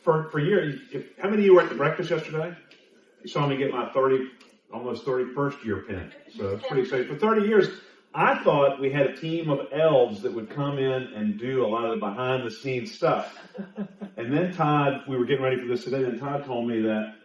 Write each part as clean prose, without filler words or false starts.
For years, how many of you were at the breakfast yesterday? You saw me get my almost 31st year pin. So it's pretty exciting. For 30 years, I thought we had a team of elves that would come in and do a lot of the behind the scenes stuff. And then Todd, we were getting ready for this today, and Todd told me that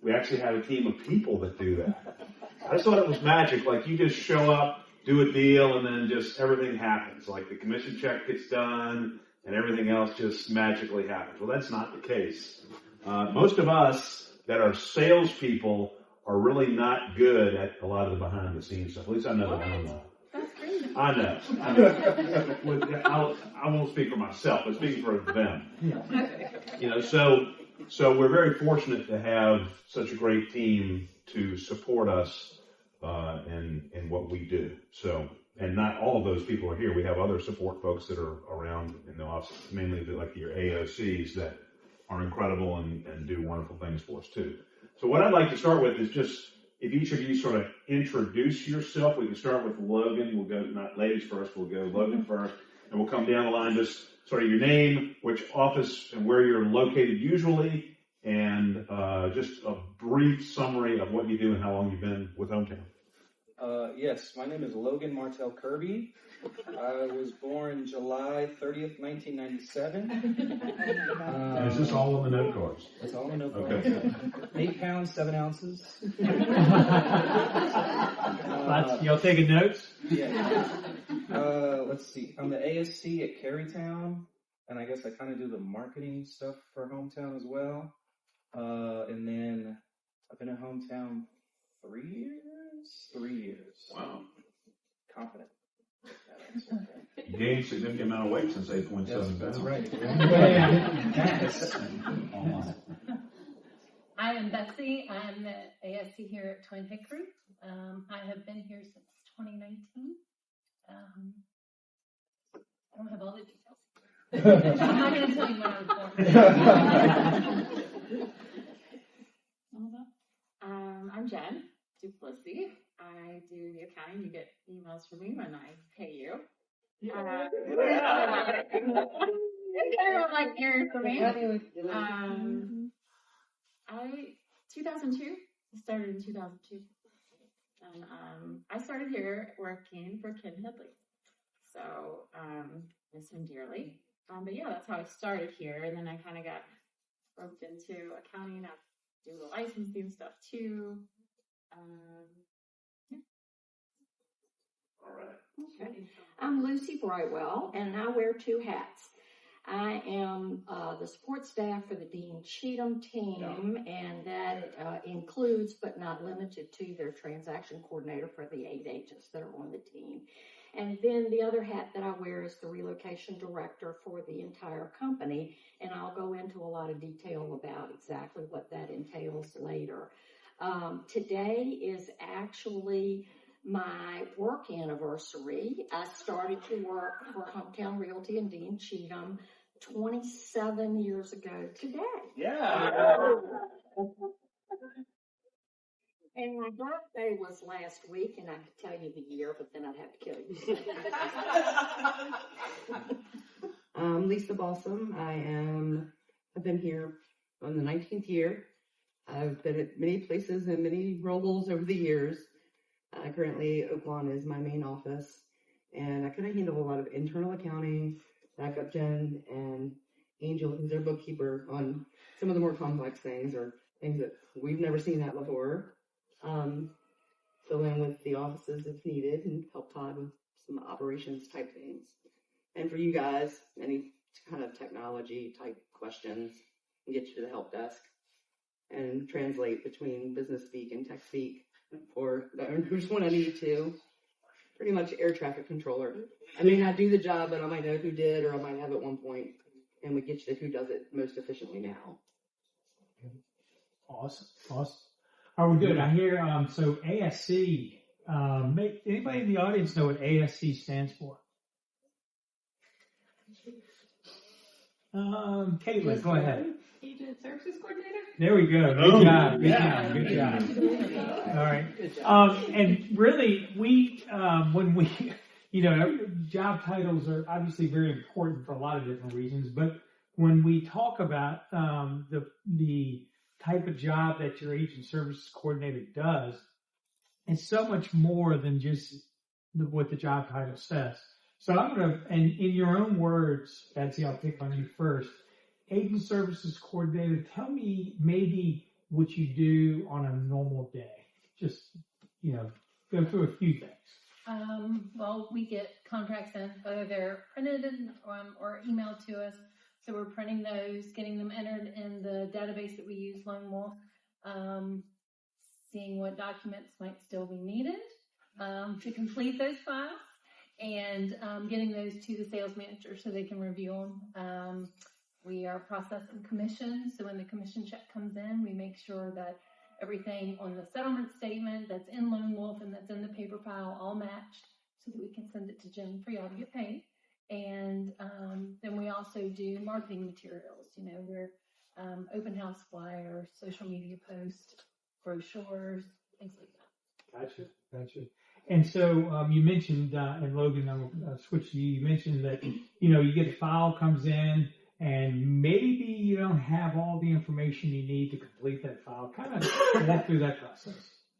we actually have a team of people that do that. I just thought it was magic. Like you just show up, do a deal, and then just everything happens. Like the commission check gets done, and everything else just magically happens. Well, that's not the case. Most of us that are salespeople are really not good at a lot of the behind-the-scenes stuff. At least I know that I'm not. That's crazy. I know. I won't speak for myself, but speaking for them. So we're very fortunate to have such a great team to support us in what we do. So, and not all of those people are here. We have other support folks that are around in the office, mainly like your AOCs that are incredible and do wonderful things for us too. So what I'd like to start with is just, if each of you sort of introduce yourself. We can start with Logan. We'll go, not ladies first, we'll go Logan first, and we'll come down the line, just sort of your name, which office and where you're located usually, and just a brief summary of what you do and how long you've been with Hometown. Yes, my name is Logan Martell Kirby. I was born July 30th, 1997. Is this all on the note cards? It's all on the note cards. Okay. 8 pounds, 7 ounces. Y'all taking notes? Yeah. Let's see. I'm the ASC at Carytown, and I guess I kind of do the marketing stuff for Hometown as well. And then I've been at Hometown 3 years? 3 years. Wow. Confident. You gained a significant amount of weight since 8.7 pounds. That's right. I am Betsy. I'm the ASC here at Twin Hickory. I have been here since 2019. I don't have all the details. I'm not going to tell you when I was born. I'm Jen Duplessis. I do the accounting. You get emails from me when I pay you. Everyone like hearing from me. 2002. I started in 2002. And I started here working for Ken Headley. So miss him dearly. But yeah, that's how I started here. And then I kind of got roped into accounting. I do the licensing stuff too. Yeah. All right. Okay. I'm Lucy Brightwell, and I wear 2 hats. I am the support staff for the Dean Cheatham team, and that includes, but not limited to, their transaction coordinator for the 8 agents that are on the team. And then the other hat that I wear is the relocation director for the entire company, and I'll go into a lot of detail about exactly what that entails later. Today is actually my work anniversary. I started to work for Hometown Realty and Dean Cheatham 27 years ago today. Yeah. And my birthday was last week, and I could tell you the year, but then I'd have to kill you. I'm Lisa Balsam. I've been here on the 19th year. I've been at many places and many roles over the years. Currently, Oaklawn is my main office, and I kind of handle a lot of internal accounting, backup Jen, and Angel, who's our bookkeeper, on some of the more complex things or things that we've never seen that before. Fill in with the offices if needed and help Todd with some operations type things. And for you guys, any kind of technology type questions, and get you to the help desk and translate between business speak and tech speak for the owners when I need to. Pretty much air traffic controller. I may not do the job, but I might know who did, or I might have at one point, and we get you to who does it most efficiently now. Awesome. Are we good? I hear, so ASC, anybody in the audience know what ASC stands for? Caitlin, go ahead. Agent Services Coordinator. There we go. Good job. All right. And really, when we, job titles are obviously very important for a lot of different reasons, but when we talk about the type of job that your agent services coordinator does, it's so much more than just what the job title says. So I'm going to, and in your own words, Betsy, I'll pick on you first. Agent services coordinator, tell me maybe what you do on a normal day. Just, go through a few things. Well, we get contracts in, whether they're printed in, or emailed to us. So we're printing those, getting them entered in the database that we use, Lone Wolf, seeing what documents might still be needed to complete those files, and getting those to the sales manager so they can review them. We are processing commissions, so when the commission check comes in, we make sure that everything on the settlement statement that's in Lone Wolf and that's in the paper file all matched, so that we can send it to Jim for y'all to get paid. And then we also do marketing materials. We're open house flyers, social media posts, brochures, things like that. Gotcha. And so you mentioned, and Logan, I'll switch to you. You mentioned that you get a file comes in, and maybe you don't have all the information you need to complete that file. Kind of walk through that process.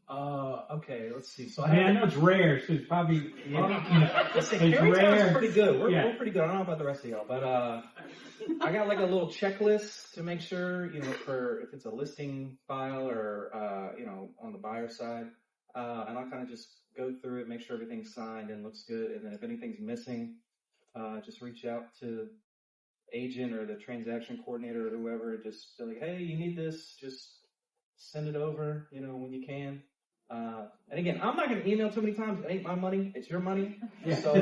Okay, let's see. So I know it's rare, so it's probably it's rare. Pretty good. We're pretty good. I don't know about the rest of y'all, but I got like a little checklist to make sure, for if it's a listing file or on the buyer side, and I'll kind of just go through it, make sure everything's signed and looks good, and then if anything's missing, just reach out to agent or the transaction coordinator or whoever. Just be like, hey, you need this, just send it over, when you can. And again, I'm not going to email too many times. It ain't my money. It's your money. Yeah. So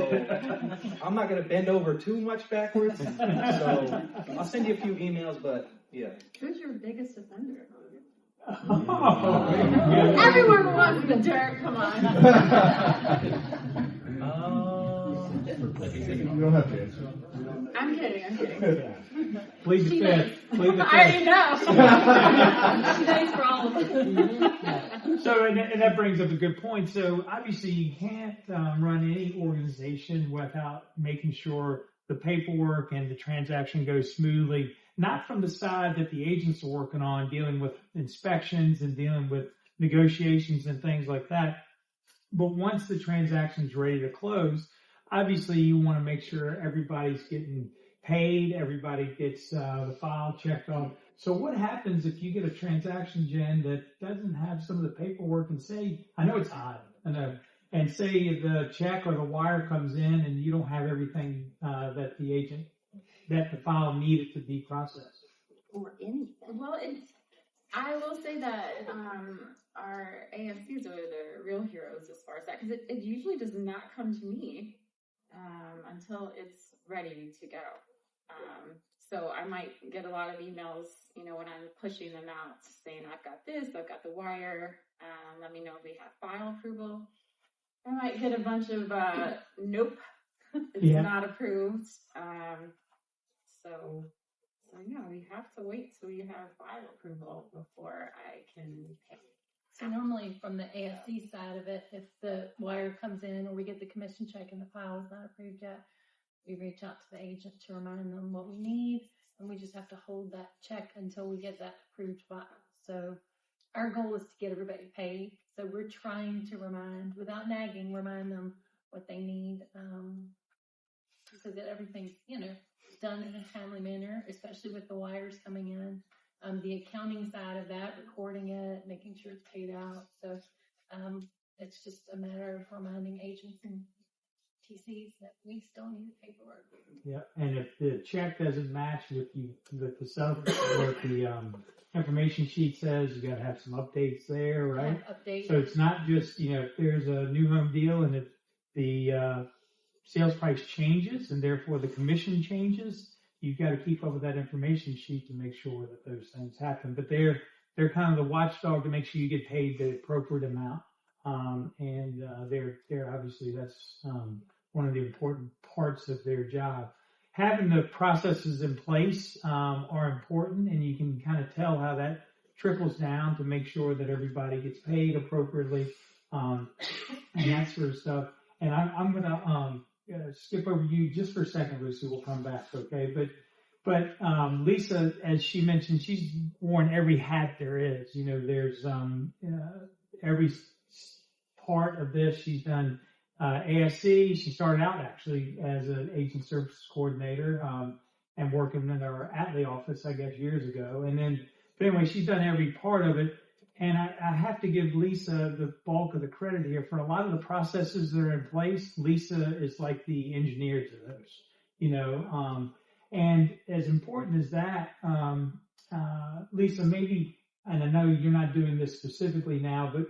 I'm not going to bend over too much backwards. So I'll send you a few emails, but yeah. Who's your biggest offender? Yeah. Everyone wants the dirt. Come on. You don't have to answer. I'm kidding. Please She defend. knows. I already know. She knows for all of us. So, and that brings up a good point. So, obviously, you can't run any organization without making sure the paperwork and the transaction goes smoothly. Not from the side that the agents are working on, dealing with inspections and dealing with negotiations and things like that. But once the transaction's ready to close, obviously, you want to make sure everybody's getting paid, everybody gets the file checked off. So what happens if you get a transaction, Jen, that doesn't have some of the paperwork and say, I know it's odd, and say the check or the wire comes in and you don't have everything that the file needed to be processed? Or anything. Well, I will say that our AFCs are the real heroes as far as that, because it usually does not come to me until it's ready to go. So I might get a lot of emails, when I'm pushing them out, saying I've got this, I've got the wire, let me know if we have file approval. I might get a bunch of nope, it's not approved. So yeah, we have to wait till you have file approval before I can pay. So normally from the ASC side of it, if the wire comes in or we get the commission check and the file is not approved yet, we reach out to the agent to remind them what we need, and we just have to hold that check until we get that approved file. So our goal is to get everybody paid. So we're trying to without nagging, remind them what they need, so that everything's, done in a timely manner, especially with the wires coming in. The accounting side of that, recording it, making sure it's paid out. So it's just a matter of reminding agents and TCs that we still need the paperwork. Yeah, and if the check doesn't match with the settlement or what the information sheet says, you got to have some updates there, right? Update. So it's not just if there's a new home deal and if the sales price changes and therefore the commission changes, you've got to keep up with that information sheet to make sure that those things happen. But they're kind of the watchdog to make sure you get paid the appropriate amount. And they're obviously that's one of the important parts of their job. Having the processes in place are important, and you can kind of tell how that trickles down to make sure that everybody gets paid appropriately and that sort of stuff. And I'm going to skip over you just for a second, Lucy. We'll come back, okay? But But Lisa, as she mentioned, she's worn every hat there is. There's every part of this. She's done ASC. She started out actually as an agent services coordinator and working in our Atlee office, I guess, years ago. But anyway, she's done every part of it. And I have to give Lisa the bulk of the credit here for a lot of the processes that are in place. Lisa is like the engineer to those, and as important as that, Lisa, maybe, and I know you're not doing this specifically now, but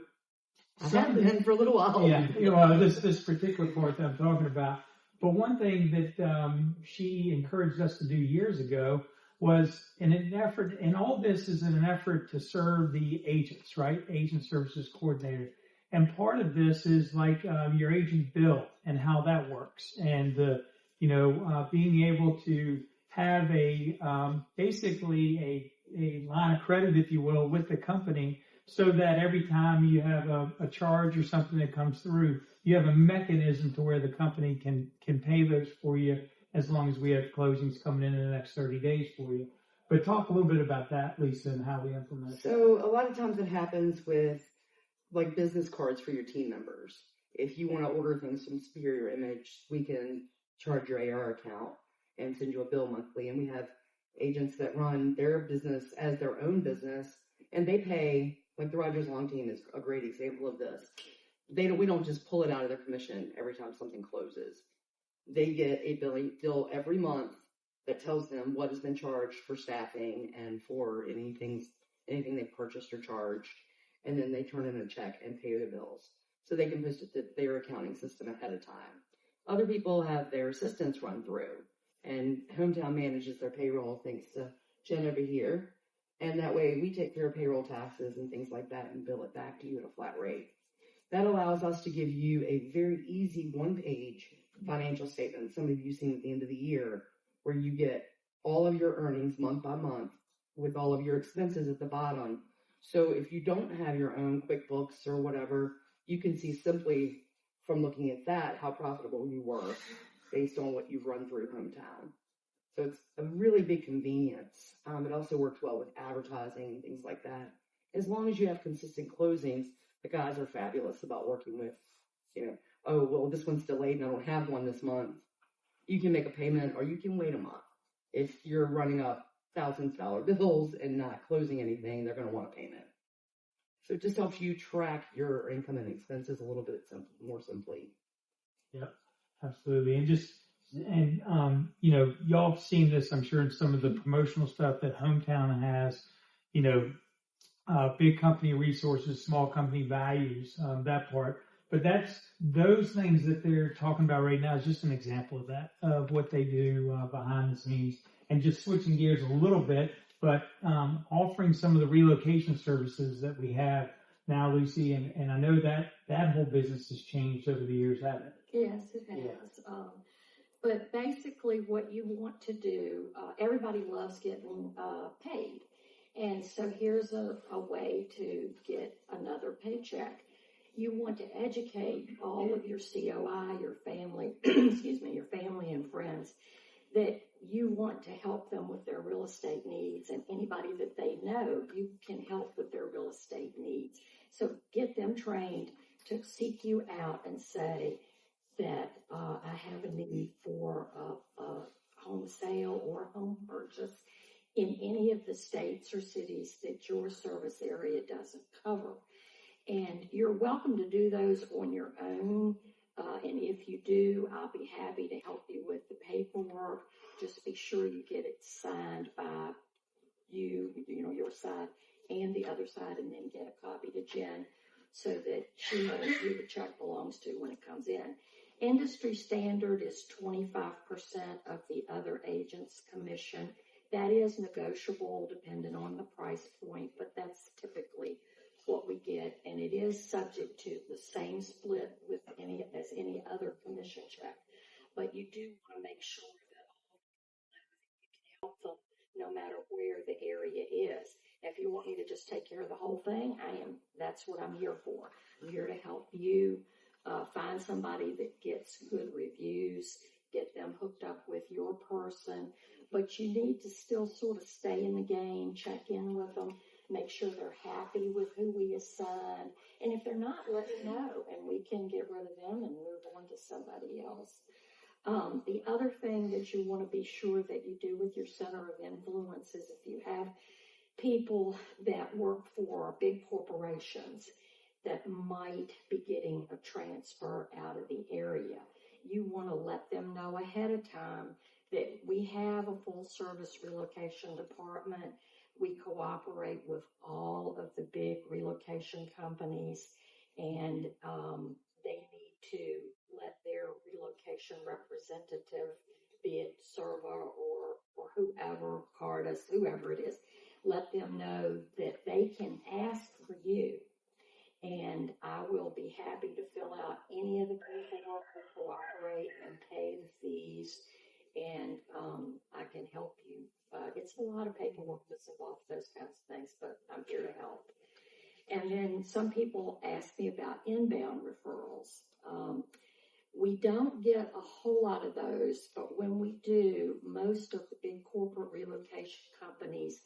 I have been for a little while. Yeah, this particular part that I'm talking about. But one thing that she encouraged us to do years ago was in an effort, and all this is in an effort to serve the agents, right? Agent services coordinators. And part of this is like your agent bill and how that works, and being able to have basically a line of credit, if you will, with the company, so that every time you have a charge or something that comes through, you have a mechanism to where the company can pay those for you, as long as we have closings coming in the next 30 days for you. But talk a little bit about that, Lisa, and how we implement it. So a lot of times it happens with like business cards for your team members. If you want to order things from Superior Image, we can charge your AR account and send you a bill monthly. And we have agents that run their business as their own business, and they pay, like the Rogers Long team is a great example of this. We don't just pull it out of their commission every time something closes. They get a bill every month that tells them what has been charged for staffing and for anything they've purchased or charged, and then they turn in a check and pay their bills. So they can push it to their accounting system ahead of time. Other people have their assistants run through, and Hometown manages their payroll thanks to Jen over here. And that way we take care of payroll taxes and things like that and bill it back to you at a flat rate. That allows us to give you a very easy one-page financial statement. Some of you seen at the end of the year, where you get all of your earnings month by month with all of your expenses at the bottom. So if you don't have your own QuickBooks or whatever, you can see simply from looking at that how profitable you were based on what you've run through Hometown. So it's a really big convenience. It also works well with advertising and things like that. As long as you have consistent closings, the guys are fabulous about working with, oh, well, this one's delayed and I don't have one this month. You can make a payment or you can wait a month. If you're running up thousands of dollar bills and not closing anything, they're going to want a payment. So it just helps you track your income and expenses a little bit more simply. Yep, absolutely. And y'all have seen this, I'm sure, in some of the promotional stuff that Hometown has, big company resources, small company values, that part. But those things that they're talking about right now is just an example of that, of what they do behind the scenes. And just switching gears a little bit, but offering some of the relocation services that we have now, Lucy, and I know that whole business has changed over the years, hasn't it? Yes, it has. Yeah. But basically what you want to do, everybody loves getting paid. And so here's a way to get another paycheck. You want to educate all of your COI, your family, your family and friends, that you want to help them with their real estate needs, and anybody that they know, you can help with their real estate needs. So get them trained to seek you out and say that I have a need for a home sale or a home purchase in any of the states or cities that your service area doesn't cover. And you're welcome to do those on your own. And if you do, I'll be happy to help you with the paperwork. Just be sure you get it signed by your side and the other side, and then get a copy to Jen so that she knows who the check belongs to when it comes in. Industry standard is 25% of the other agent's commission. That is negotiable depending on the price point, but that's typically what we get, and it is subject to the same split with any other commission check. But you do want to make sure that you can help them no matter where the area is. If you want me to just take care of the whole thing, that's what I'm here for. I'm here to help you find somebody that gets good reviews, get them hooked up with your person. but you need to still sort of stay in the game, check in with them, make sure they're happy with who we assign. And if they're not, let me know, and we can get rid of them and move on to somebody else. The other thing that you want to be sure that you do with your center of influence is if you have people that work for big corporations that might be getting a transfer out of the area, you want to let them know ahead of time that we have a full service relocation department. We cooperate with all of the big relocation companies, and they need to let their relocation representative, be it Serva or whoever, Cardis, whoever it is, let them know that they can ask for you. And I will be happy to fill out any of the paperwork and cooperate and pay the fees, and I can help you. It's a lot of paperwork that's involved with those kinds of things, but I'm here to help. And then some people ask me about inbound referrals. We don't get a whole lot of those, but when we do, most of the big corporate relocation companies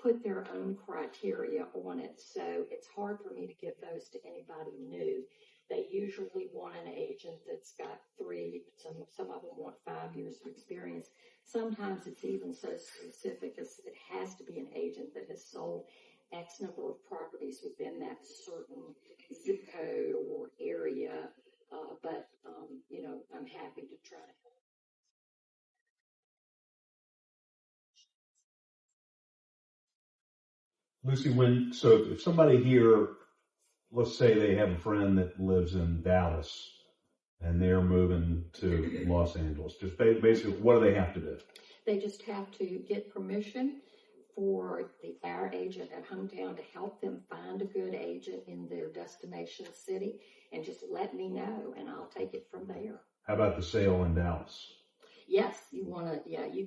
put their own criteria on it, so it's hard for me to give those to anybody new. They usually want an agent that's got 3, some of them want 5 years of experience. Sometimes it's even so specific as it has to be an agent that has sold X number of properties within that certain zip code or area. But I'm happy to try to help. Lucy, so if somebody here, let's say they have a friend that lives in Dallas and they're moving to Los Angeles, just basically, what do they have to do? They just have to get permission for our agent at Hometown to help them find a good agent in their destination city, and just let me know, and I'll take it from there. How about the sale in Dallas? Yes, you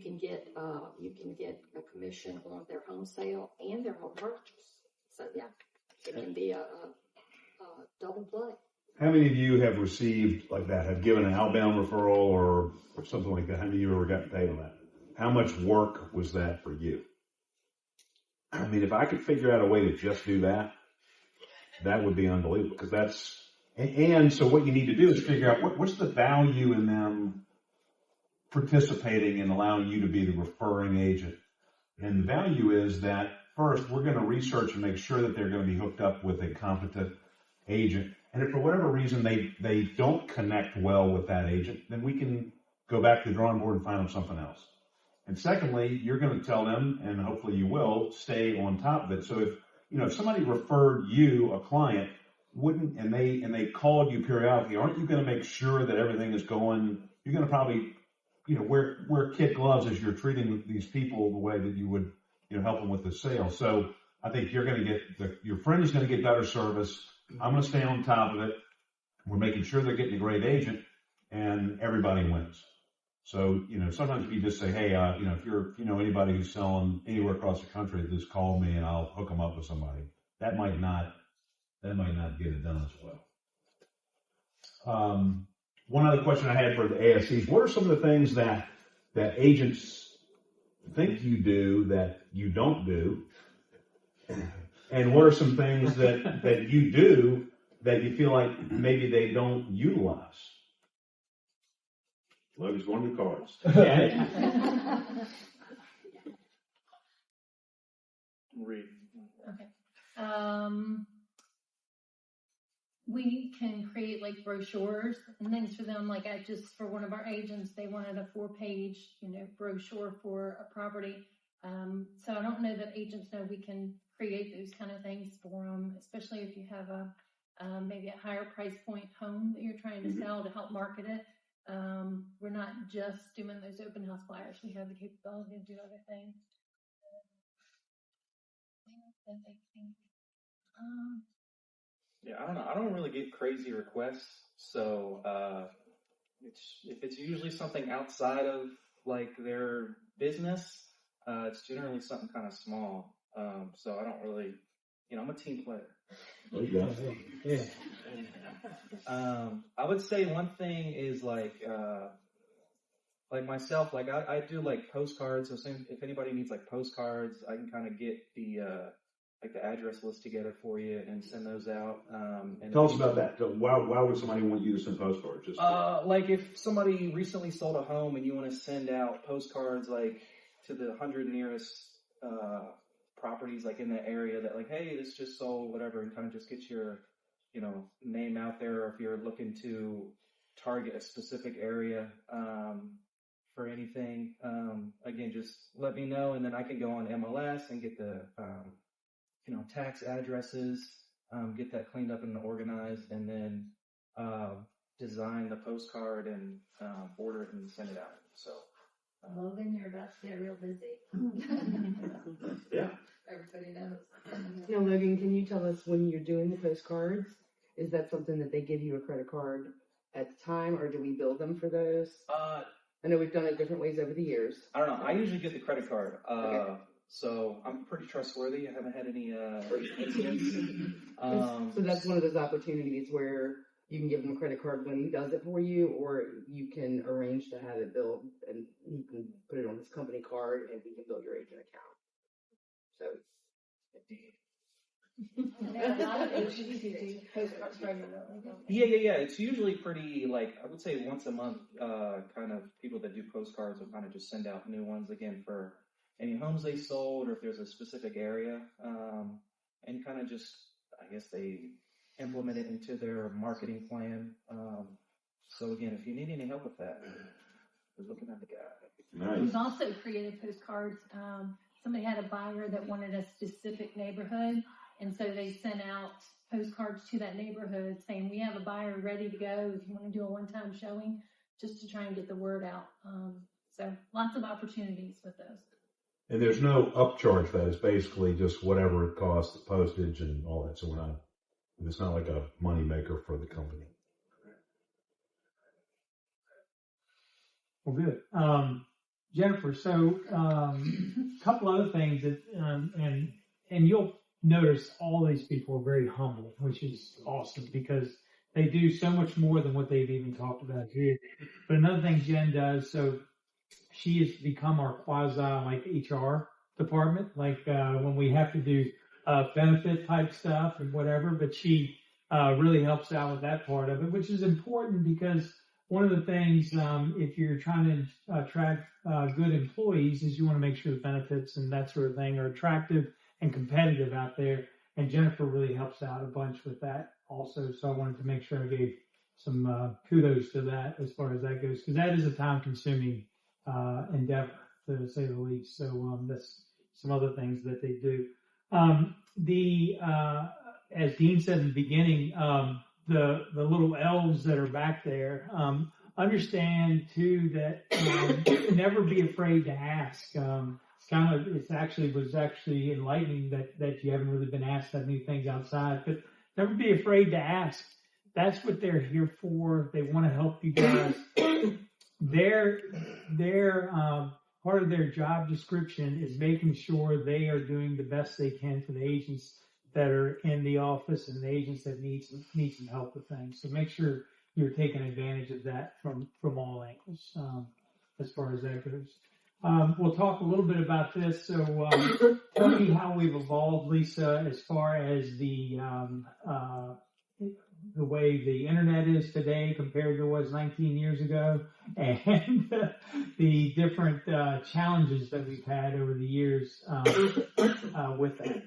can get a commission on their home sale and their home purchase. So yeah, it can be a double play. How many of you have received like that, have given an outbound referral or something like that? How many of you ever got paid on that? How much work was that for you? I mean, if I could figure out a way to just do that, that would be unbelievable, because so what you need to do is figure out what's the value in them participating and allowing you to be the referring agent. And the value is that first, we're going to research and make sure that they're going to be hooked up with a competent agent. And if for whatever reason they don't connect well with that agent, then we can go back to the drawing board and find them something else. And secondly, you're going to tell them, and hopefully you will, stay on top of it. So if somebody referred you a client, and they called you periodically, aren't you going to make sure that everything is going? You're going to probably wear kid gloves as you're treating these people the way that you would help them with the sale. So I think you're going to get your friend is going to get better service. I'm going to stay on top of it. We're making sure they're getting a great agent, and everybody wins. So, sometimes if you just say, hey, if you know anybody who's selling anywhere across the country, just call me and I'll hook them up with somebody. That might not get it done as well. One other question I had for the ASCs: what are some of the things that agents think you do that you don't do? And what are some things that you do that you feel like maybe they don't utilize? Logan's going to cards. Read. Okay. We can create like brochures and things for them. Like for one of our agents, they wanted a 4-page, brochure for a property. So I don't know that agents know we can create those kind of things for them, especially if you have maybe a higher price point home that you're trying to sell to help market it. We're not just doing those open house flyers. We have the capability to do other things. Yeah, I don't know. I don't really get crazy requests, so if it's usually something outside of like their business, it's generally something kind of small. So I don't really, I'm a team player. There you go. Yeah. I would say one thing is like like myself, like I do like postcards. So if anybody needs like postcards, I can kind of get the like the address list together for you and send those out. And Tell us about that. Why would somebody want you to send postcards? Just like if somebody recently sold a home and you want to send out postcards like to the 100 nearest properties like in the area that like, hey, this just sold, whatever, and kind of just get your, name out there. Or if you're looking to target a specific area for anything, again, just let me know, and then I can go on MLS and get the tax addresses, get that cleaned up and organized, and then design the postcard and order it and send it out. So, Logan, you're about to get real busy. yeah. Everybody knows. Now, Logan, can you tell us when you're doing the postcards, is that something that they give you a credit card at the time, or do we bill them for those? I know we've done it different ways over the years. I don't know. I usually get the credit card. Okay. So I'm pretty trustworthy. I haven't had any incidents. So that's one of those opportunities where you can give him a credit card when he does it for you, or you can arrange to have it billed, and he can put it on his company card, and he can bill your agent account. So, A lot of agencies do postcards regularly. Yeah. It's usually pretty, like, I would say once a month, kind of people that do postcards will kind of just send out new ones again for any homes they sold, or if there's a specific area, and kind of just, I guess they implement it into their marketing plan. So again, if you need any help with that, we're looking at the guy. Nice. We've also created postcards. Somebody had a buyer that wanted a specific neighborhood, and so they sent out postcards to that neighborhood saying, we have a buyer ready to go if you want to do a one-time showing, just to try and get the word out. So lots of opportunities with those. And there's no upcharge for that. It's basically just whatever it costs, the postage and all that. So it's not like a money maker for the company. Well, good. Jennifer, so a couple other things that, and you'll notice all these people are very humble, which is awesome because they do so much more than what they've even talked about here. But another thing Jen does, so she has become our quasi like HR department, like when we have to do benefit type stuff and whatever, but she really helps out with that part of it, which is important because one of the things, if you're trying to attract good employees, is you want to make sure the benefits and that sort of thing are attractive and competitive out there. And Jennifer really helps out a bunch with that also. So I wanted to make sure I gave some kudos to that as far as that goes, because that is a time-consuming endeavor, to say the least. So that's some other things that they do. As Dean said in the beginning, the little elves that are back there, understand too that never be afraid to ask. It was actually enlightening that you haven't really been asked that many things outside, but never be afraid to ask. That's what they're here for. They want to help you guys. Their part of their job description is making sure they are doing the best they can for the agents that are in the office and the agents that need some help with things. So make sure you're taking advantage of that from all angles, as far as that goes. We'll talk a little bit about this. So tell me how we've evolved, Lisa, as far as the way the internet is today compared to what was 19 years ago, and the different challenges that we've had over the years with that.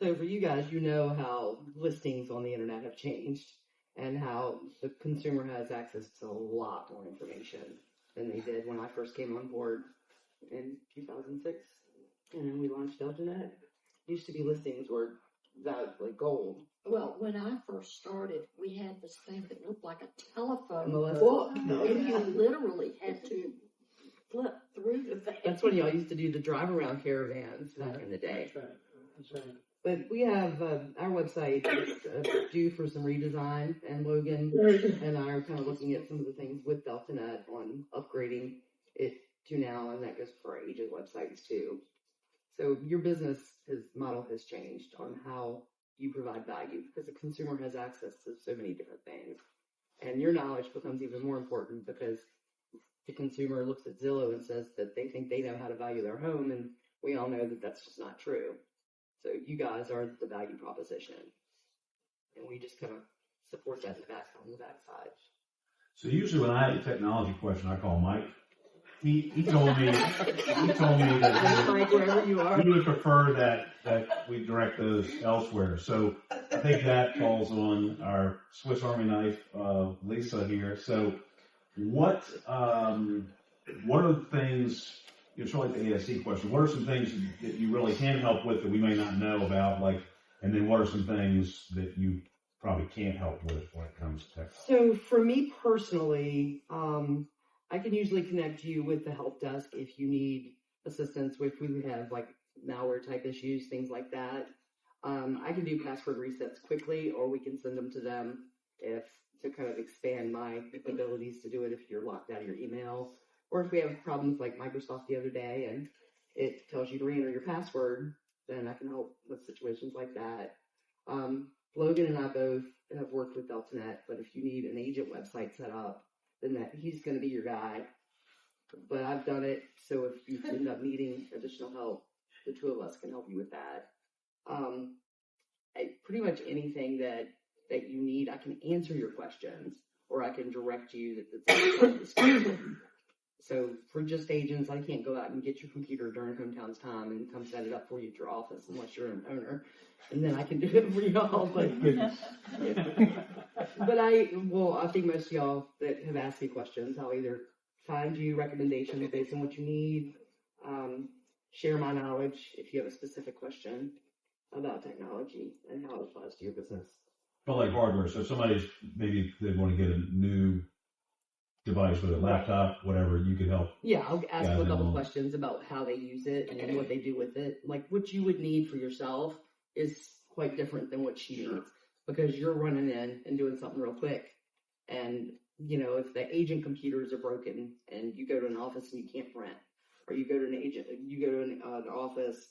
So for you guys, you know how listings on the internet have changed and how the consumer has access to a lot more information than they did when I first came on board in 2006. And then we launched Deltanet. Used to be listings were that like gold. Well, when I first started, we had this thing that looked like a telephone MLS. book, and you literally had to flip through the thing. That's when y'all used to do the drive around caravans back in the day. That's right. But we have our website due for some redesign, and Logan and I are kind of looking at some of the things with Deltanet on upgrading it to now, and that goes for our agent websites too. So your business model has changed on how you provide value because the consumer has access to so many different things, and your knowledge becomes even more important because the consumer looks at Zillow and says that they think they know how to value their home, and we all know that that's just not true. So you guys are the value proposition, and we just kind of support that on the backside. So usually when I have a technology question, I call Mike. He told me that Mike, wherever you are. he would prefer that we direct those elsewhere. So I think that falls on our Swiss Army knife, Lisa here. So what are the things? It's really the ASC question. What are some things that you really can help with that we may not know about? And then what are some things that you probably can't help with when it comes to tech? So for me personally, I can usually connect you with the help desk if you need assistance with, we would have like malware type issues, things like that. I can do password resets quickly, or we can send them to them to kind of expand my abilities to do it if you're locked out of your email. Or if we have problems like Microsoft the other day and it tells you to re-enter your password, then I can help with situations like that. Logan and I both have worked with Deltanet, but if you need an agent website set up, then he's going to be your guy. But I've done it, so if you end up needing additional help, the two of us can help you with that. Pretty much anything that you need, I can answer your questions, or I can direct you that's the description. So for just agents, I can't go out and get your computer during Hometown's time and come set it up for you at your office unless you're an owner, and then I can do it for y'all. But I think most of y'all that have asked me questions, I'll either find you recommendations based on what you need, share my knowledge if you have a specific question about technology and how it applies to your business. But like hardware, so if somebody's maybe they want to get a new device with a laptop, whatever, you could help. Yeah, I'll ask them a couple questions about how they use it and what they do with it. Like what you would need for yourself is quite different than what she needs, because you're running in and doing something real quick. And, if the agent computers are broken and you go to an office and you can't print, or you go to an office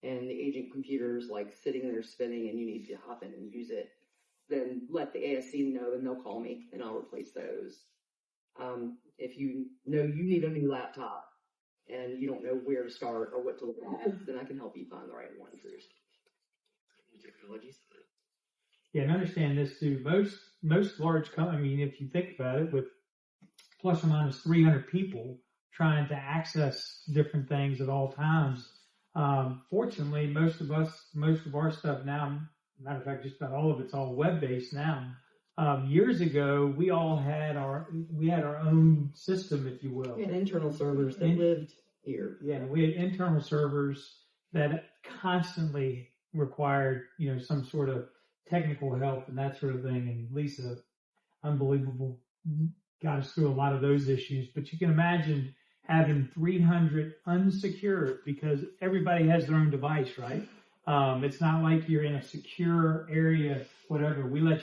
and the agent computer's like sitting there spinning and you need to hop in and use it, then let the ASC know and they'll call me and I'll replace those. If you know you need a new laptop and you don't know where to start or what to look at, then I can help you find the right one for your technologies. Yeah, and understand this too. Most large companies, if you think about it, with plus or minus 300 people trying to access different things at all times. Fortunately, most of our stuff now, matter of fact, just about all of it's all web-based now. Years ago, we had our own system, if you will. We had internal servers that lived here. Yeah, we had internal servers that constantly required, some sort of technical help and that sort of thing. And Lisa, unbelievable, got us through a lot of those issues. But you can imagine having 300 unsecured, because everybody has their own device, right? It's not like you're in a secure area, whatever. We let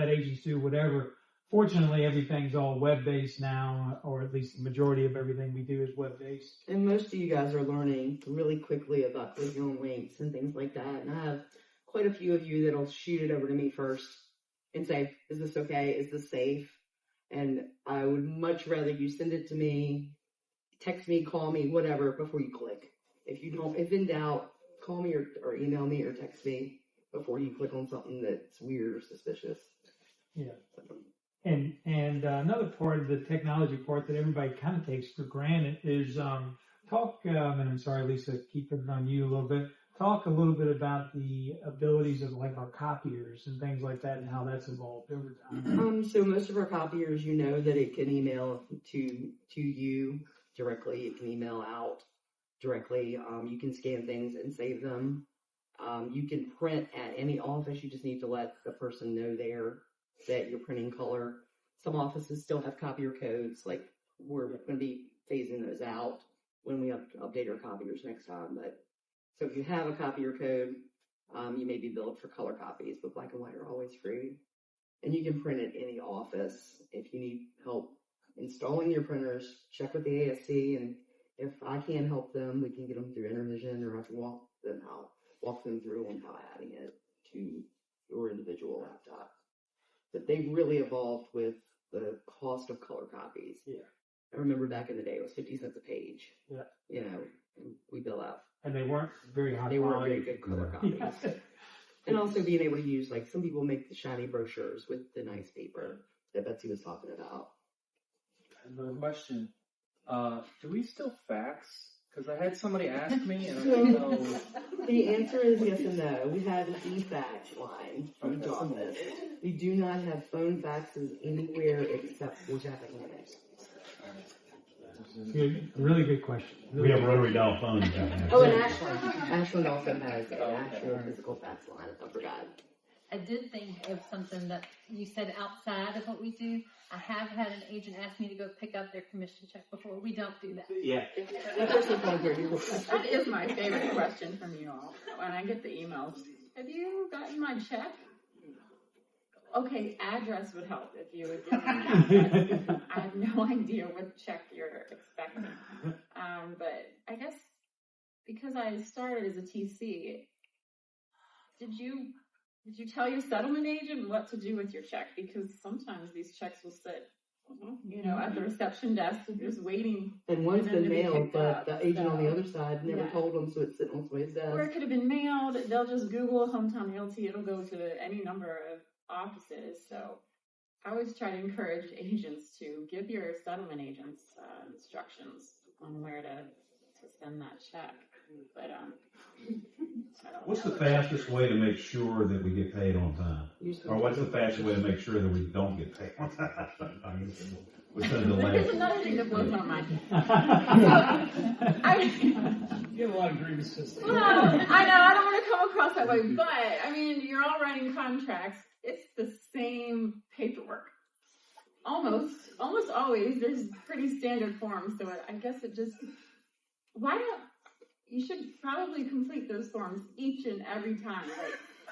agents do whatever. Fortunately, everything's all web-based now, or at least the majority of everything we do is web-based. And most of you guys are learning really quickly about clicking on links and things like that. And I have quite a few of you that'll shoot it over to me first and say, is this okay? Is this safe? And I would much rather you send it to me, text me, call me, whatever, before you click. If in doubt, call me or email me or text me before you click on something that's weird or suspicious. Yeah. And another part of the technology part that everybody kind of takes for granted is and I'm sorry, Lisa, keep it on you a little bit. Talk a little bit about the abilities of like our copiers and things like that and how that's evolved over time. So most of our copiers, that it can email to you directly. It can email out directly. You can scan things and save them. You can print at any office. You just need to let the person know there that you're printing color. Some offices still have copier codes. Like we're going to be phasing those out when we update our copiers next time. But so if you have a copier code, you may be billed for color copies, but black and white are always free. And you can print at any office. If you need help installing your printers, check with the ASC, and if I can help them, we can get them through Intervision, or I can I'll walk them through on how adding it to your individual laptop. But they've really evolved with the cost of color copies. Yeah. I remember back in the day it was 50 cents a page. Yeah. You know, and we bill out. And they weren't very high They weren't quality. very good color copies. And also being able to use, like, some people make the shiny brochures with the nice paper that Betsy was talking about. Another question. Do we still fax? Because I had somebody ask me and I don't know. The answer is yes and no. We have an e-fax line from each Okay. office. We do not have phone faxes anywhere except for Jappahannock. Good, really good question. We have rotary dial phones. Oh, and Ashland also has an actual physical fax line. I forgot. I did think of something that you said outside of what we do. I have had an agent ask me to go pick up their commission check before. We don't do that. Yeah. That person called her. That is my favorite question from you all when I get the emails. Have you gotten my check? Okay, address would help if you would give me an address. I have no idea what check you're expecting. But I guess because I started as a TC, did you tell your settlement agent what to do with your check? Because sometimes these checks will sit, you know, at the reception desk just waiting. And one's for them been to be mailed, picked but up, the agent on the so, other side never yeah. told them, so it's sitting on somebody's Or it desk. could have been mailed. They'll just Google Hometown Realty. It'll go to any number of offices. So I always try to encourage agents to give your settlement agents instructions on where to send that check. But I don't What's know the what check fastest you're- way to make sure that we get paid on time? Or what's the fastest way to make sure that we don't get paid on time? I mean, what's the Here's delay? another thing that blows my mind. You get a lot of grievances. Well, I know, I don't want to come across that way, but I mean, you're all writing contracts. It's the same paperwork. Almost always. There's pretty standard forms, so I guess it just, you should probably complete those forms each and every time.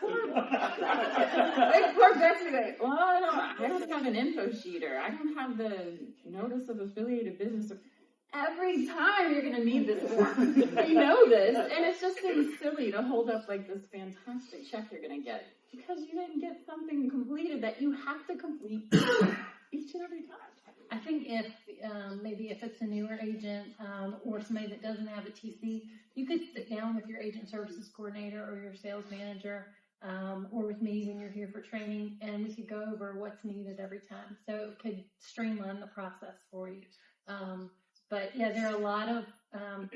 Like poor Betsy, like, well, I don't have an info sheet, or I don't have the notice of affiliated business. Every time you're going to need this form. You know this, and it just seems silly to hold up like this fantastic check you're going to get because you didn't get something completed that you have to complete each and every time. I think if maybe if it's a newer agent or somebody that doesn't have a TC, you could sit down with your agent services coordinator or your sales manager or with me when you're here for training, and we could go over what's needed every time. So it could streamline the process for you. But yeah, there are a lot of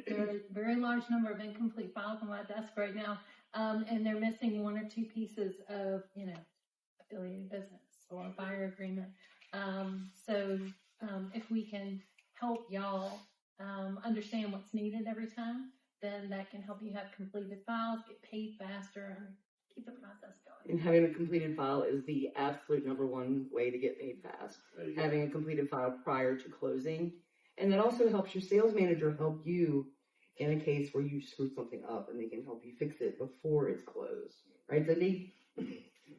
there are a very large number of incomplete files on my desk right now, and they're missing one or two pieces of affiliated business or a buyer agreement. So if we can help y'all understand what's needed every time, then that can help you have completed files, get paid faster, and keep the process going. And having a completed file is the absolute number one way to get paid fast. Having a completed file prior to closing. And that also helps your sales manager help you in a case where you screwed something up, and they can help you fix it before it's closed, right? So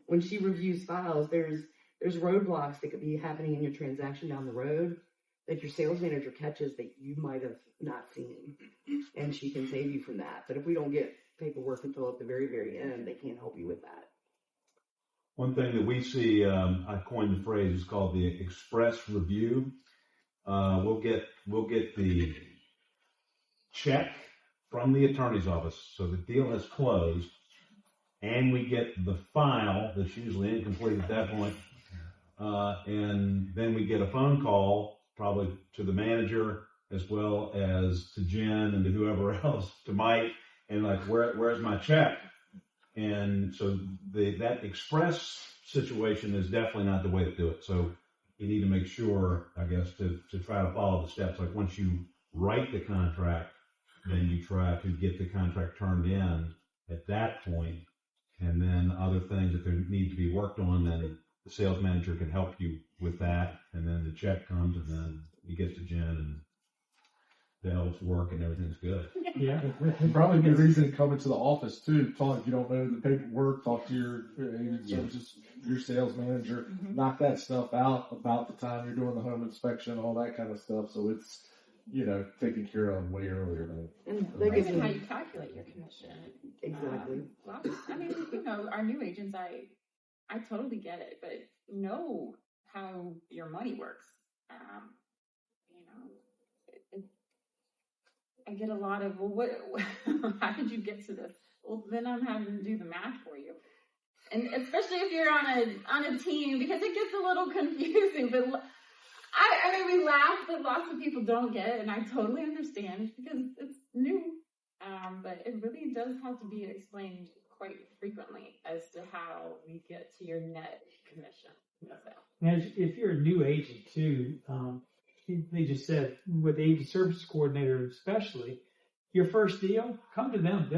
when she reviews files, there's roadblocks that could be happening in your transaction down the road that your sales manager catches that you might have not seen, and she can save you from that. But if we don't get paperwork until at the very, very end, they can't help you with that. One thing that we see, I coined the phrase, is called the express review. We'll get the check from the attorney's office, so the deal has closed, and we get the file that's usually incomplete at that point, and then we get a phone call, probably to the manager as well as to Jen and to whoever else, to Mike, and like, where's my check? And so that express situation is definitely not the way to do it. So you need to make sure, I guess, to try to follow the steps. Like once you write the contract, then you try to get the contract turned in at that point, and then other things that there need to be worked on, then the sales manager can help you with that, and then the check comes, and then it gets to Jen, and the elves work, and everything's good. Yeah. Probably good reason to come into the office too. Talk if you don't know the paperwork. Talk to your just your sales manager. Mm-hmm. Knock that stuff out about the time you're doing the home inspection, all that kind of stuff. So it's taken care of way earlier. And Or that gives even how them, you calculate your commission. exactly. Well, I mean, our new agents, I totally get it, but know how your money works. I get a lot of, well, how did you get to this? Well, then I'm having to do the math for you. And especially if you're on a team, because it gets a little confusing, but I mean, we laugh, but lots of people don't get it, and I totally understand because it's new. But it really does have to be explained quite frequently as to how we get to your net commission. So. Now, if you're a new agent too, they just said with the agent services coordinator especially, your first deal, come to them.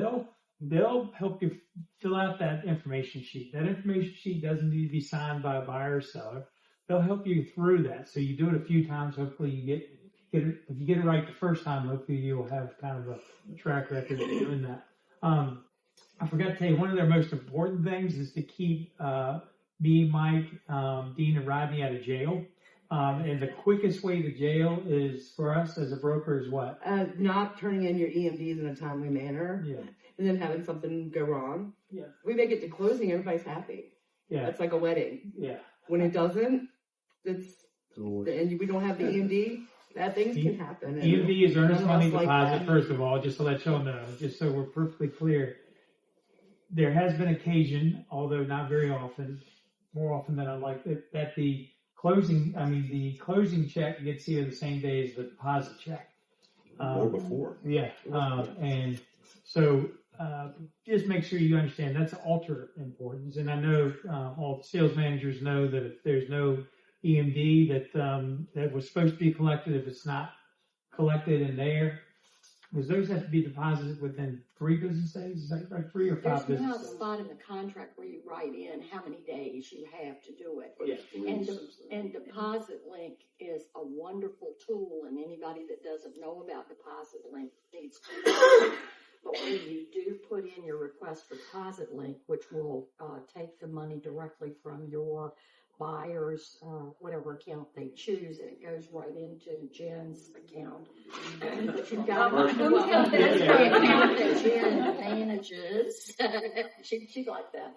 They'll help you fill out that information sheet. That information sheet doesn't need to be signed by a buyer or seller. They'll help you through that. So you do it a few times. Hopefully you get it. If you get it right the first time, hopefully you'll have kind of a track record of doing that. I forgot to tell you, one of their most important things is to keep me, Mike, Dean, and Rodney out of jail. And the quickest way to jail is for us as a broker is what? Not turning in your EMDs in a timely manner. Yeah. And then having something go wrong. Yeah. We make it to closing, everybody's happy. Yeah. It's like a wedding. Yeah. When it doesn't, and we don't have the EMD, bad things can happen. And EMD is earnest none of money us like deposit, that. first of all, just to let y'all know, just so we're perfectly clear. There has been occasion, although not very often, more often than I like, that the closing check gets here the same day as the deposit check. Or before. Yeah. And so, just make sure you understand that's ultra importance. And I know, all the sales managers know that if there's no EMD that was supposed to be collected, if it's not collected in there, because those have to be deposited within 3 business days. Is that right? 3 or 5 There's business now a days? spot in the contract where you write in how many days you have to do it. Yeah. And Deposit Link is a wonderful tool, and anybody that doesn't know about Deposit Link needs to. But when you do put in your request for Deposit Link, which will take the money directly from your buyer's whatever account they choose, and it goes right into Jen's account. But you've got the account that Jen manages. She'd like that.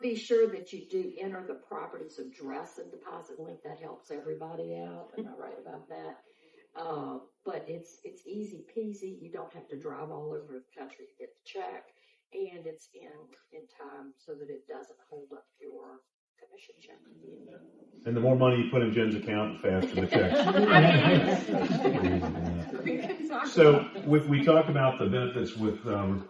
Be sure that you do enter the property's address in Deposit Link. That helps everybody out. Am I right about that? But it's easy peasy. You don't have to drive all over the country to get the check, and it's in time so that it doesn't hold up your commission check. And the more money you put in Jen's account, the faster the checks. So we talked about the benefits with the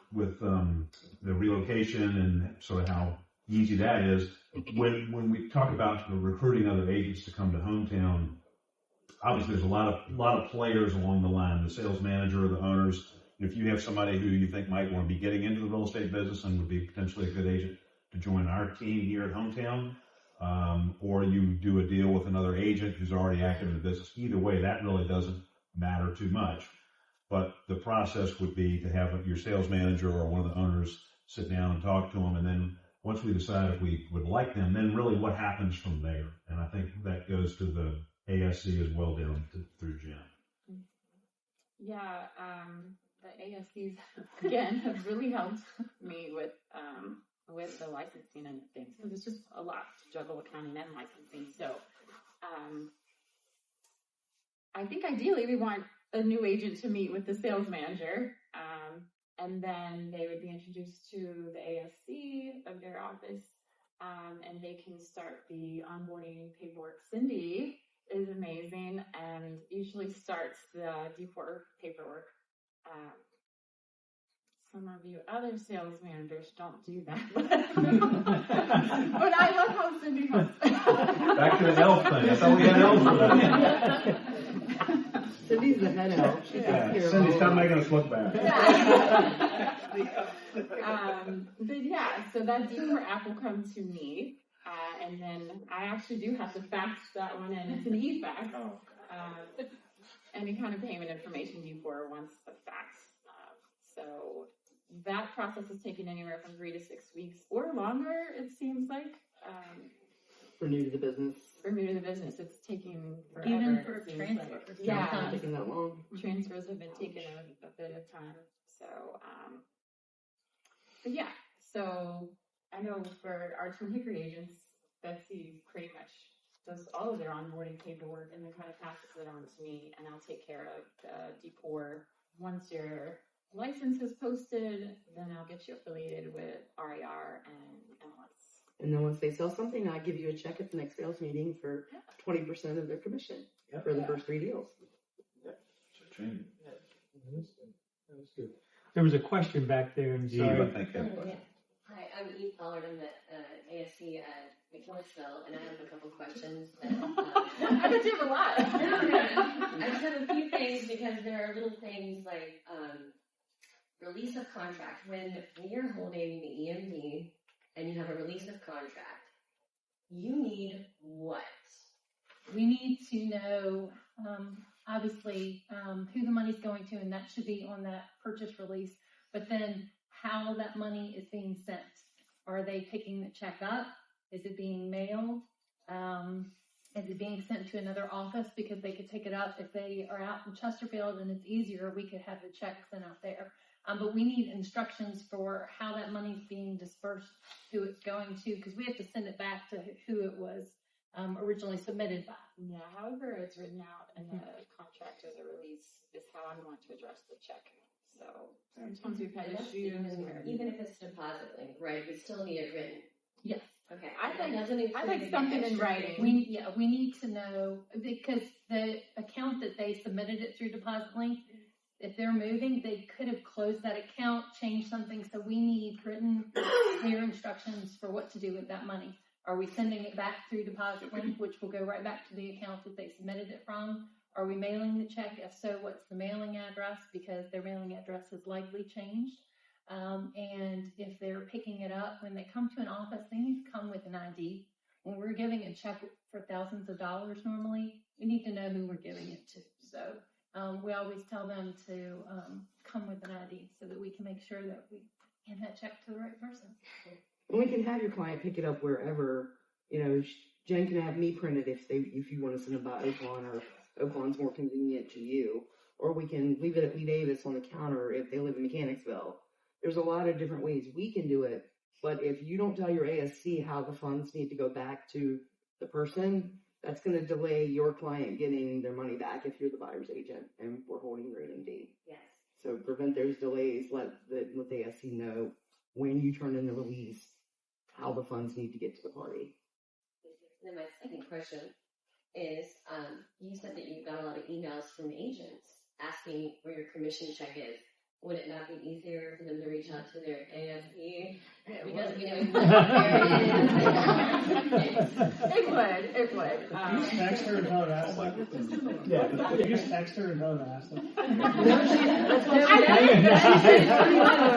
relocation and sort of how easy that is. When we talk about recruiting other agents to come to Hometown, obviously there's a lot of players along the line, the sales manager, the owners. If you have somebody who you think might want to be getting into the real estate business and would be potentially a good agent to join our team here at Hometown, or you do a deal with another agent who's already active in the business. Either way, that really doesn't matter too much. But the process would be to have your sales manager or one of the owners sit down and talk to them, and then once we decide if we would like them, then really what happens from there. And I think that goes to the ASC as well down through Jen. Yeah, the ASCs again have really helped me with the licensing and things. So there's just a lot to juggle accounting and licensing. So I think ideally we want a new agent to meet with the sales manager, and then they would be introduced to the ASC of their office, and they can start the onboarding paperwork. Cindy is amazing and usually starts the D4 paperwork. Some of you other sales managers don't do that. But I love how Cindy helps. Back to the elf thing. I thought we had elves for that. Cindy's the head elf. Cindy, stop making us look bad. But yeah, so that D4 app will come to me. And then I actually do have to fax that one in. It's an e-fax. Any kind of payment information D4 wants a fax. So that process has taken anywhere from 3 to 6 weeks or longer, it seems like. For new to the business. For new to the business, it's taking forever. Even for it seems transfer. like. It's Yeah, not taking that long. transfers have been taking a bit of time. So, but yeah, so I know for our Twin Hickory agents, Betsy pretty much does all of their onboarding paperwork and then kind of passes it on to me, and I'll take care of the D4 once your license is posted, then I'll get you affiliated with RER and MLS. And then once they sell something, I give you a check at the next sales meeting for 20% of their commission for the first 3 deals. Training. That's good. There was a question back there, and Eve, sorry. I think, had a question. Hi, I'm Eve Pollard. I'm the ASC at McKinleyville, and I have a couple questions. That, I bet you have a lot. I just have a few things because there are little things like release of contract. When you're holding the EMD and you have a release of contract, you need what? We need to know, obviously, who the money's going to, and that should be on that purchase release, but then how that money is being sent. Are they picking the check up? Is it being mailed? Is it being sent to another office because they could take it up if they are out in Chesterfield and it's easier, we could have the check sent out there. But we need instructions for how that money's being dispersed, who it's going to, because we have to send it back to who it was originally submitted by. Yeah, however it's written out in the contract as a release is how I'm going to address the check. So sometimes we've had issues where Even if it's deposit link, right? We still need it written. Yes. Okay. I think include something in extra writing. thing. We need to know, because the account that they submitted it through Deposit Link, if they're moving, they could have closed that account, changed something, so we need written, clear instructions for what to do with that money. Are we sending it back through Deposit Link, which will go right back to the account that they submitted it from? Are we mailing the check? If so, what's the mailing address? Because their mailing address has likely changed. And if they're picking it up, when they come to an office, they need to come with an ID. When we're giving a check for thousands of dollars normally, we need to know who we're giving it to. So we always tell them to come with an ID so that we can make sure that we hand that check to the right person. And we can have your client pick it up wherever, Jen can have me print it if you want to send it by Oaklawn, or Oaklawn's more convenient to you. Or we can leave it at Lee Davis on the counter if they live in Mechanicsville. There's a lot of different ways we can do it, but if you don't tell your ASC how the funds need to go back to the person, that's going to delay your client getting their money back if you're the buyer's agent and we're holding your EMD. Yes. So prevent those delays, let the ASC know when you turn in the release how the funds need to get to the party. Then my second question is, you said that you got a lot of emails from agents asking where your commission check is. Would it not be easier for them to reach out to their ASC? Because we know It would. You just text her and tell her to ask them. Yeah, you just text her and tell her to ask them.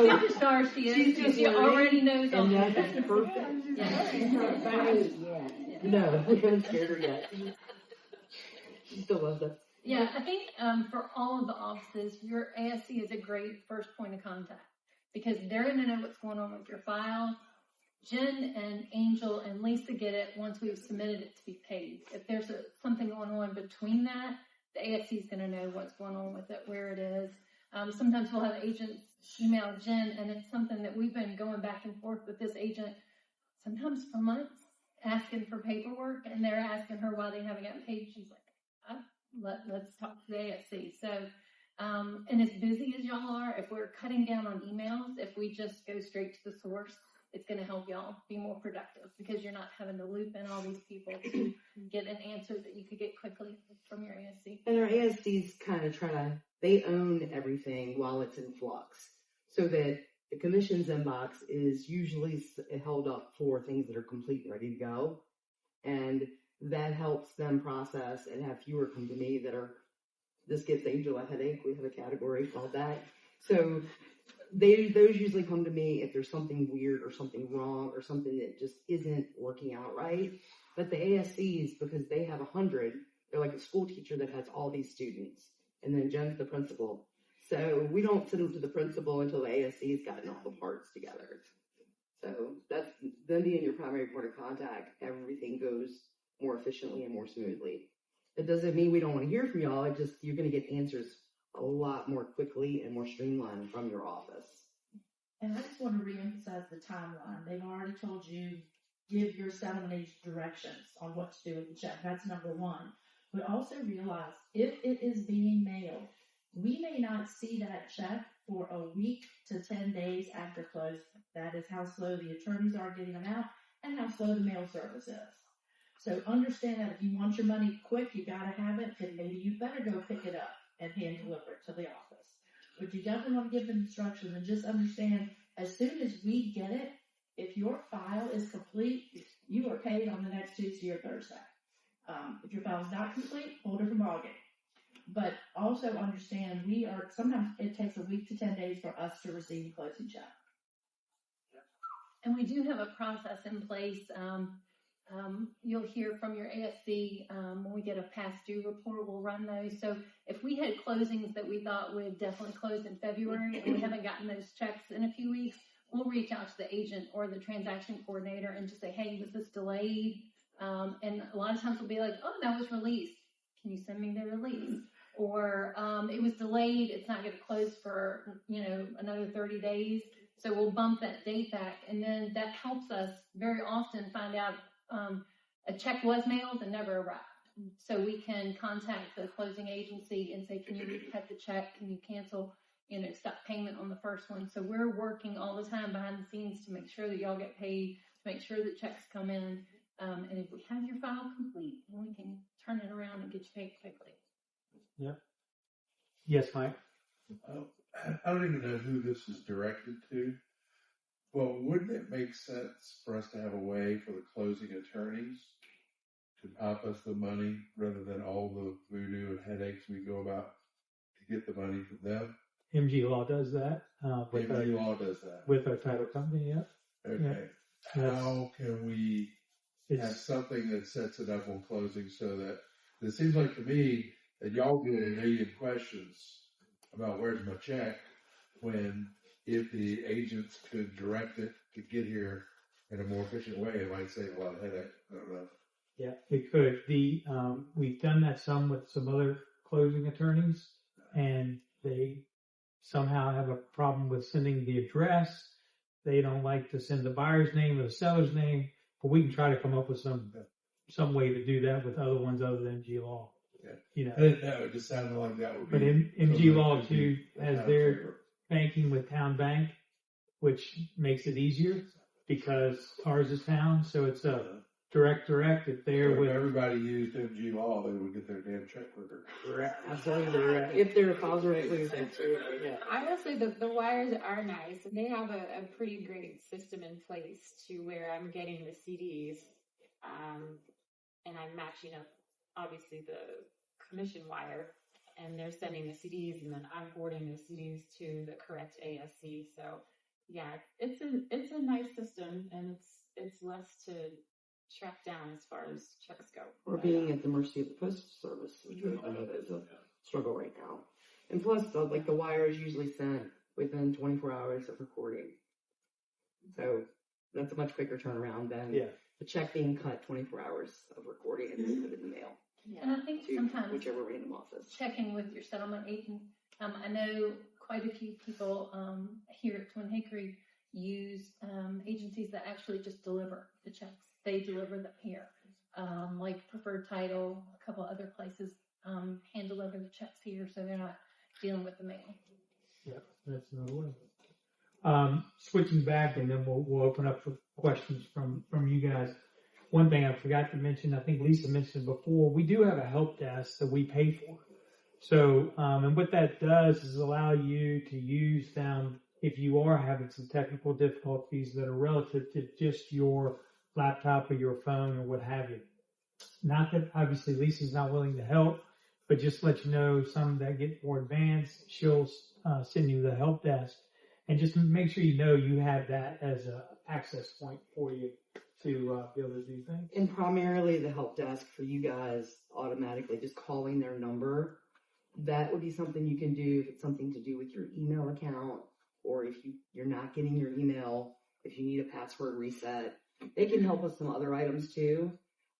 Superstar she is. She already knows all And the that's perfect. No, we haven't scared her yet. She still loves us. Yeah, I think for all of the offices, your ASC is a great first point of contact because they're going to know what's going on with your file. Jen and Angel and Lisa get it once we've submitted it to be paid. If there's something going on between that, the ASC is going to know what's going on with it, where it is. Sometimes we'll have agents email Jen, and it's something that we've been going back and forth with this agent, sometimes for months, asking for paperwork, and they're asking her why they haven't gotten paid. She's like, let's talk to the ASC. So, and as busy as y'all are, if we're cutting down on emails, if we just go straight to the source, it's going to help y'all be more productive because you're not having to loop in all these people to get an answer that you could get quickly from your ASC. And our ASCs kind of they own everything while it's in flux, so that the commissions inbox is usually held up for things that are complete and ready to go. And that helps them process and have fewer come to me that are, this gives Angel a headache. We have a category called that. So those usually come to me if there's something weird or something wrong or something that just isn't working out right. But the ASCs, because they have 100, they're like a school teacher that has all these students. And then Jen's the principal. So we don't send them to the principal until the ASC's gotten all the parts together. So that's them being your primary point of contact. Everything goes more efficiently and more smoothly. It doesn't mean we don't want to hear from y'all. It just, you're going to get answers a lot more quickly and more streamlined from your office. And I just want to reemphasize the timeline. They've already told you, give your settlement agent directions on what to do with the check. That's number one. But also realize if it is being mailed, we may not see that check for a week to 10 days after closing. That is how slow the attorneys are getting them out and how slow the mail service is. So understand that if you want your money quick, you gotta have it, then maybe you better go pick it up and hand deliver it to the office. But you definitely want to give them instructions and just understand, as soon as we get it, if your file is complete, you are paid on the next Tuesday or Thursday. If your file is not complete, whole different ballgame. But also understand, sometimes it takes a week to 10 days for us to receive a closing check. And we do have a process in place. You'll hear from your ASC when we get a past due report, we'll run those. So if we had closings that we thought would definitely close in February and we haven't gotten those checks in a few weeks, we'll reach out to the agent or the transaction coordinator and just say, hey, was this delayed? And a lot of times we'll be like, oh, that was released. Can you send me the release? Or it was delayed. It's not going to close for, another 30 days. So we'll bump that date back. And then that helps us very often find out a check was mailed and never arrived. So we can contact the closing agency and say, can you recut the check? Can you cancel, stop payment on the first one? So we're working all the time behind the scenes to make sure that y'all get paid, to make sure that checks come in. And if we have your file complete, then we can turn it around and get you paid quickly. Yep. Yes, Mike. I don't even know who this is directed to. Well, wouldn't it make sense for us to have a way for the closing attorneys to pop us the money rather than all the voodoo and headaches we go about to get the money from them? MG Law does that. MG Law does that. With our title company, yeah. Okay. Yeah. How can we have something that sets it up on closing so that it seems like to me that y'all get a million questions about where's my check when if the agents could direct it to get here in a more efficient way, it might save a lot of headache. I don't know. Yeah, it could. We've done that some with some other closing attorneys, and they somehow have a problem with sending the address. They don't like to send the buyer's name or the seller's name, but we can try to come up with some way to do that with other ones other than MG Law. Yeah. I didn't know. It just sounded like that would be. But MG Law too has their banking with Town Bank, which makes it easier because ours is Town, so it's a direct. If they're with everybody used MG Law, they would get their damn check quicker. Absolutely right. If their files are included, yeah. I will say that the wires are nice, and they have a pretty great system in place to where I'm getting the CDs, and I'm matching up, obviously, the commission wire, and they're sending the CDs, and then I'm forwarding the CDs to the correct ASC. So, yeah, it's a nice system, and it's less to track down as far as checks go. Or being at the mercy of the Postal Service, which I know is a struggle right now. And plus, the wire is usually sent within 24 hours of recording. So that's a much quicker turnaround than the check being cut 24 hours of recording and then put in the mail. Yeah. And I think sometimes whichever random office. Checking with your settlement agent. I know quite a few people here at Twin Hickory use agencies that actually just deliver the checks. They deliver them here, like Preferred Title, a couple other places hand deliver the checks here, so they're not dealing with the mail. Yeah, that's another way. Switching back, and then we'll open up for questions from you guys. One thing I forgot to mention, I think Lisa mentioned before, we do have a help desk that we pay for. So, and what that does is allow you to use them if you are having some technical difficulties that are relative to just your laptop or your phone or what have you. Not that obviously Lisa's not willing to help, but just to let you know, some that get more advanced, she'll send you the help desk, and just make sure you know you have that as a access point for you to be able to do things. And primarily the help desk for you guys automatically just calling their number. That would be something you can do if it's something to do with your email account, or if you're not getting your email, if you need a password reset. They can help with some other items too.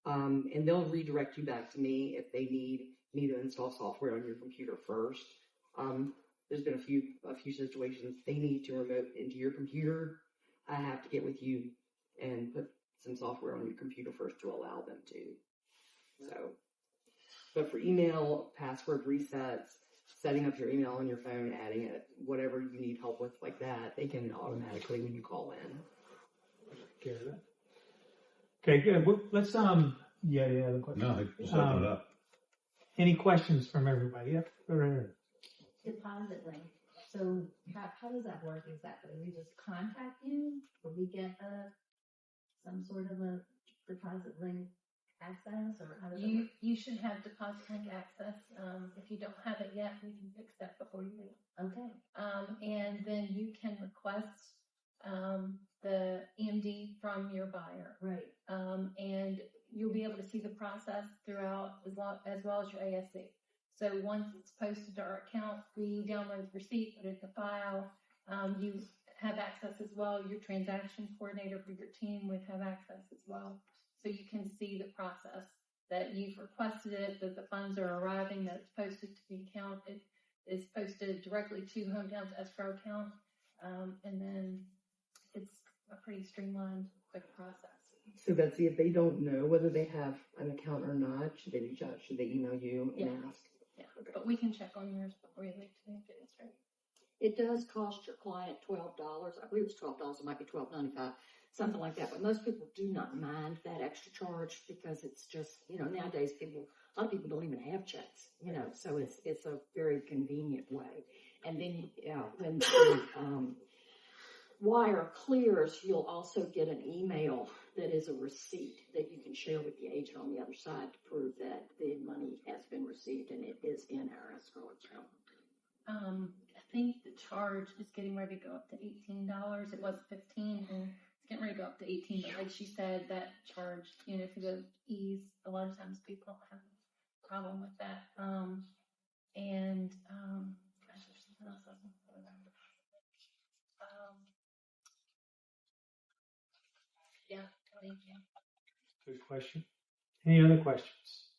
And they'll redirect you back to me if they need me to install software on your computer first. There's been a few situations they need to remote into your computer. I have to get with you and put some software on your computer first to allow them to. So, but for email, password resets, setting up your email on your phone, adding it, whatever you need help with like that, they can automatically when you call in. Care of that. Okay, good. Well, let's yeah, the question. No, just open it up. Any questions from everybody? Yep, go right ahead. Deposit link. So how does that work exactly? We just contact you, or we get some sort of a deposit link access, or how does it work? You should have deposit link access. If you don't have it yet, we can fix that before you leave. Okay. And then you can request the EMD from your buyer. Right. And you'll be able to see the process throughout as well as your ASC. So once it's posted to our account, we download the receipt, put it in the file. You have access as well. Your transaction coordinator for your team would have access as well. So you can see the process that you've requested it, that the funds are arriving, that it's posted to the account. It is posted directly to Hometown's escrow account. And then it's a pretty streamlined, quick process. So Betsy, if they don't know whether they have an account or not, should they reach out? Should they email you and ask? Yeah, but we can check on yours before you leave today and get it straight. It does cost your client $12. I believe it's $12. It might be $12.95, something like that. But most people do not mind that extra charge because it's just, nowadays a lot of people don't even have checks, so it's a very convenient way. And then when the wire clears, you'll also get an email that is a receipt that you can share with the agent on the other side to prove that the money has been received and it is in our escrow account. I think the charge is getting ready to go up to $18. It was $15, and it's getting ready to go up to $18. But like she said, that charge, for the ease, a lot of times people have a problem with that. Gosh, there's something else I was going to remember. Yeah, thank you. Good question. Any other questions?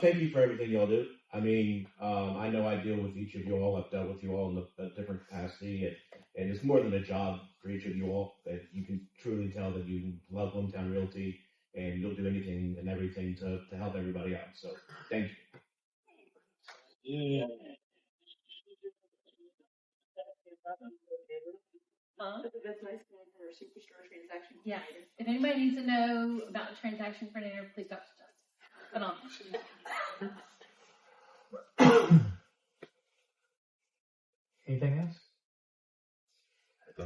Thank you for everything y'all do. I mean, I know I deal with each of you all. I've dealt with you all in a different capacity, and it's more than a job for each of you all. That you can truly tell that you love Hometown Realty, and you'll do anything and everything to help everybody out. So, thank you. Yeah. That's nice for a superstar transaction. Yeah. If anybody needs to know about a transaction coordinator, please talk to us. But Anything else?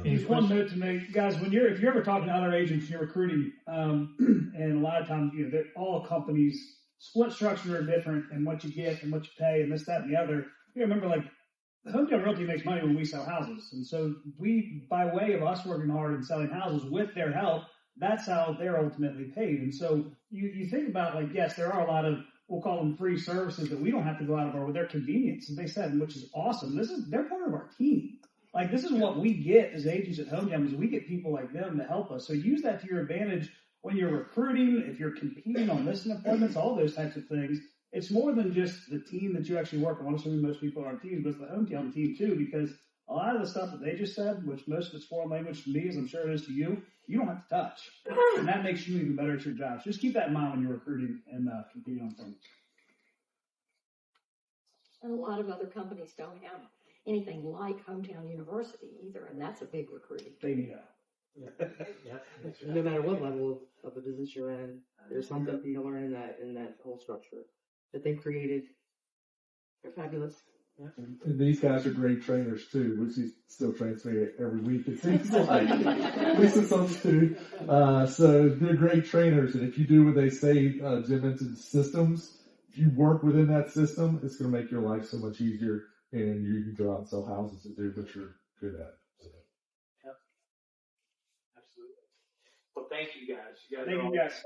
Just one note to make, guys, if you're ever talking to other agents, you're recruiting, and a lot of times, all companies, split structures are different, and what you get and what you pay and this, that, and the other. You remember, Hometown Realty makes money when we sell houses. And so we, by way of us working hard and selling houses with their help, that's how they're ultimately paid. And so you think about, yes, there are a lot of, we'll call them free services that we don't have to go out of our, with their convenience, as they said, which is awesome. They're part of our team. This is what we get as agents at Hometown, is we get people like them to help us. So use that to your advantage when you're recruiting, if you're competing on listing appointments, all those types of things. It's more than just the team that you actually work on. I'm assuming most people are on teams, but it's the Hometown team too, because a lot of the stuff that they just said, which most of it's foreign language to me, as I'm sure it is to you, you don't have to touch. And that makes you even better at your job. So just keep that in mind when you're recruiting and competing on things. And a lot of other companies don't have anything like Hometown University either, and that's a big recruiting. They need help. Yeah. No matter what level of the business you're in, there's something for you to learn in that whole structure that they've created. They're fabulous. Yeah. And these guys are great trainers too. Lucy still trains me every week, it seems like. Lisa some too. So they're great trainers, and if you do what they say, Jim, into the systems, if you work within that system, it's going to make your life so much easier, and you can go out and sell houses and do what you're good at. So. Yep. Absolutely. Well, thank you guys. Thank you guys.